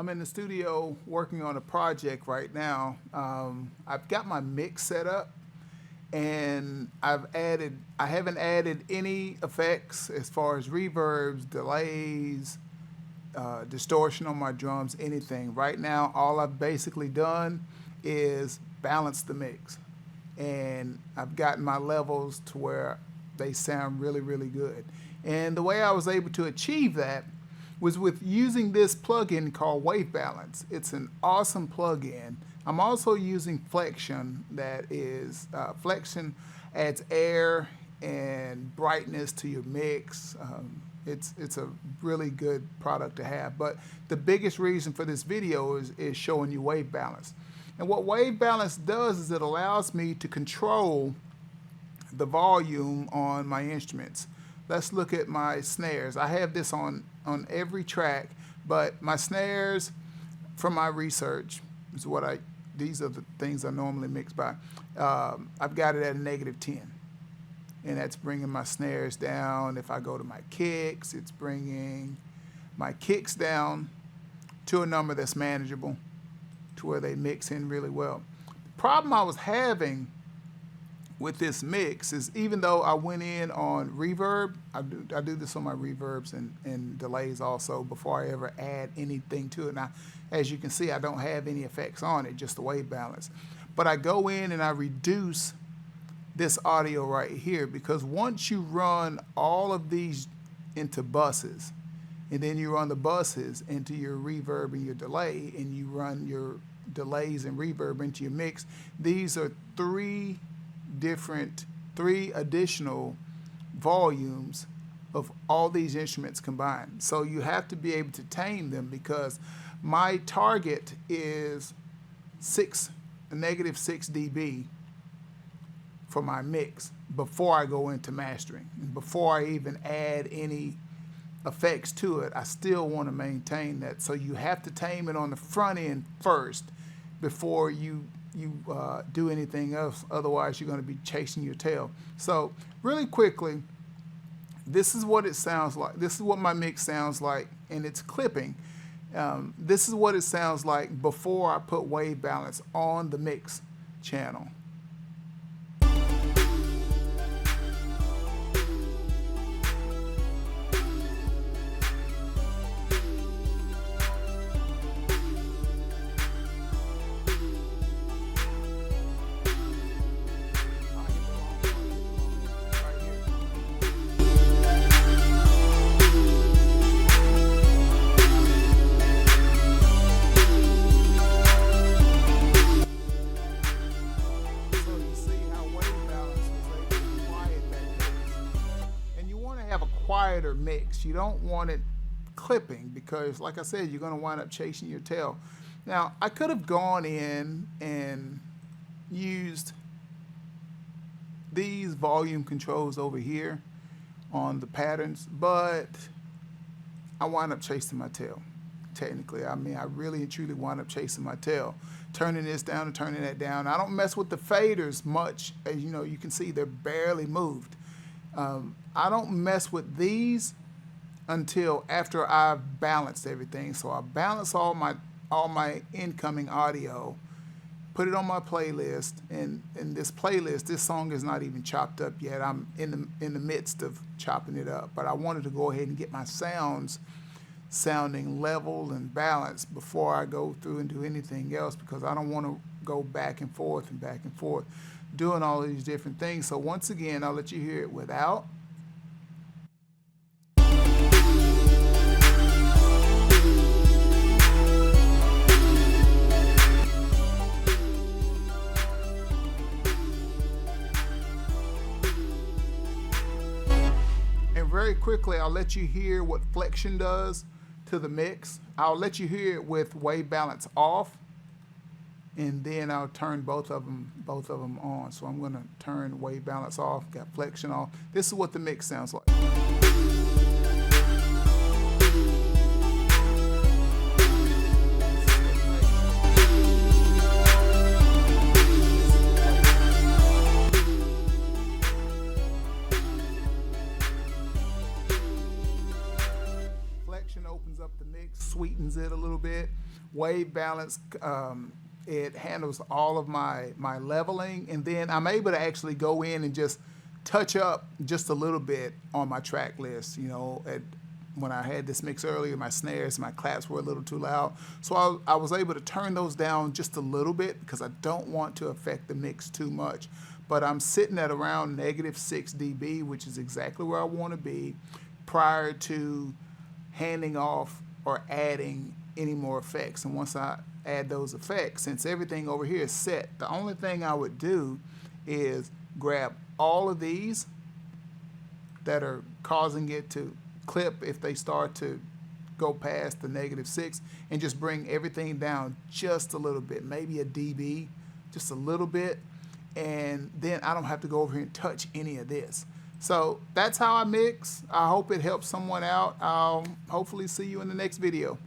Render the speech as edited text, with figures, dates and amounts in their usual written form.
I'm in the studio working on a project right now. I've got my mix set up, and I haven't added any effects as far as reverbs, delays, distortion on my drums, anything. Right now, all I've basically done is balance the mix, and I've gotten my levels to where they sound really, really good. And the way I was able to achieve that was with using this plugin called Wavebalance. It's an awesome plugin. I'm also using Flexion. That is, Flexion adds air and brightness to your mix. It's a really good product to have. But the biggest reason for this video is showing you Wavebalance. And what Wavebalance does is it allows me to control the volume on my instruments. Let's look at my snares. I have this on every track, but my snares, from my research, is these are the things I normally mix by. I've got it at a -10, and that's bringing my snares down. If I go to my kicks, it's bringing my kicks down to a number that's manageable, to where they mix in really well. The problem I was having with this mix is, even though I went in on reverb, I do this on my reverbs and delays also before I ever add anything to it. Now, as you can see, I don't have any effects on it, just the wave balance. But I go in and I reduce this audio right here, because once you run all of these into buses, and then you run the buses into your reverb and your delay, and you run your delays and reverb into your mix, these are three additional volumes of all these instruments combined. So you have to be able to tame them, because my target is -6 dB for my mix before I go into mastering. And before I even add any effects to it, I still want to maintain that. So you have to tame it on the front end first before you do anything else. Otherwise, you're going to be chasing your tail. So really quickly, this is what it sounds like. This is what my mix sounds like, and it's clipping. This is what it sounds like before I put wave balance on the mix channel. Quieter mix. You don't want it clipping, because like I said, you're going to wind up chasing your tail. Now, I could have gone in and used these volume controls over here on the patterns, but I wind up chasing my tail. Technically, I mean, I really and truly wind up chasing my tail, turning this down and turning that down. I don't mess with the faders much. As you know, you can see they're barely moved. I don't mess with these until after I've balanced everything. So I balance all my incoming audio, put it on my playlist, and in this playlist, this song is not even chopped up yet. I'm in the midst of chopping it up, but I wanted to go ahead and get my sounds sounding level and balanced before I go through and do anything else, because I don't want to go back and forth doing all these different things. So once again, I'll let you hear it without. And very quickly, I'll let you hear what Flexion does to the mix. I'll let you hear it with wave balance off, and then I'll turn both of them on. So I'm going to turn wave balance off, got Flexion off. This is what the mix sounds like. Flexion opens up the mix, sweetens it a little bit. it. Wavebalance, it handles all of my leveling, and then I'm able to actually go in and just touch up just a little bit on my track list. You know, when I had this mix earlier, my snares, my claps were a little too loud. So I was able to turn those down just a little bit because I don't want to affect the mix too much. But I'm sitting at around -6 dB, which is exactly where I want to be prior to handing off or adding any more effects. And once I add those effects, since everything over here is set, the only thing I would do is grab all of these that are causing it to clip if they start to go past the -6, and just bring everything down just a little bit, maybe a dB, just a little bit, and then I don't have to go over here and touch any of this. So that's how I mix. I hope it helps someone out. I'll hopefully see you in the next video.